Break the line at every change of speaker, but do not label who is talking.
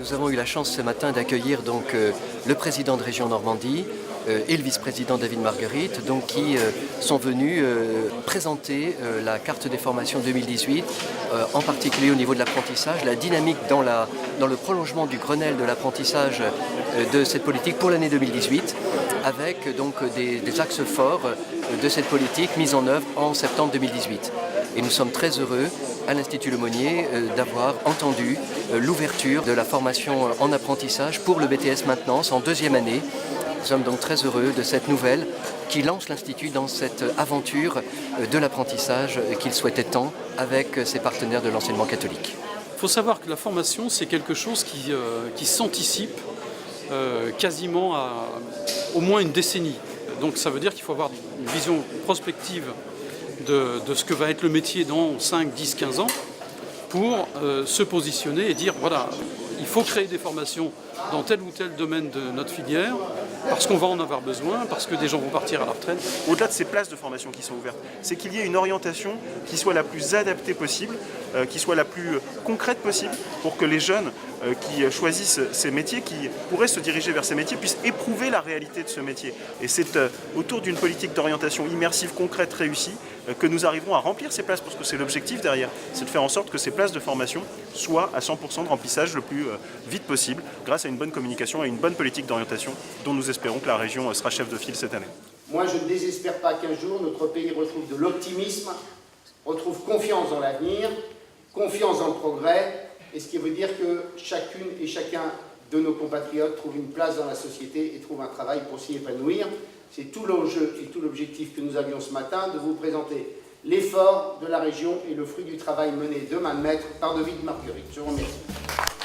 Nous avons eu la chance ce matin d'accueillir donc le président de Région Normandie et le vice-président David Marguerite, donc qui sont venus présenter la carte des formations 2018, en particulier au niveau de l'apprentissage, la dynamique dans le prolongement du Grenelle de l'apprentissage de cette politique pour l'année 2018, avec donc des axes forts de cette politique mise en œuvre en septembre 2018. Et nous sommes très heureux à l'Institut Le Monnier d'avoir entendu l'ouverture de la formation en apprentissage pour le BTS Maintenance en deuxième année. Nous sommes donc très heureux de cette nouvelle qui lance l'Institut dans cette aventure de l'apprentissage qu'il souhaitait tant avec ses partenaires de l'enseignement catholique.
Il faut savoir que la formation, c'est quelque chose qui s'anticipe quasiment à au moins une décennie. Donc ça veut dire qu'il faut avoir une vision prospective de ce que va être le métier dans 5, 10, 15 ans pour se positionner et dire voilà, il faut créer des formations dans tel ou tel domaine de notre filière parce qu'on va en avoir besoin, parce que des gens vont partir à la retraite.
Au-delà de ces places de formation qui sont ouvertes, c'est qu'il y ait une orientation qui soit la plus adaptée possible, qui soit la plus concrète possible pour que les jeunes qui choisissent ces métiers, qui pourraient se diriger vers ces métiers, puissent éprouver la réalité de ce métier. Et c'est autour d'une politique d'orientation immersive, concrète, réussie, que nous arriverons à remplir ces places, parce que c'est l'objectif derrière, c'est de faire en sorte que ces places de formation soient à 100% de remplissage le plus vite possible, grâce à une bonne communication et une bonne politique d'orientation, dont nous espérons que la région sera chef de file cette année.
Moi, je ne désespère pas qu'un jour, notre pays retrouve de l'optimisme, retrouve confiance dans l'avenir, confiance dans le progrès, et ce qui veut dire que chacune et chacun de nos compatriotes trouve une place dans la société et trouve un travail pour s'y épanouir. C'est tout l'enjeu et tout l'objectif que nous avions ce matin, de vous présenter l'effort de la région et le fruit du travail mené de main de maître par David Marguerite. Je vous remercie.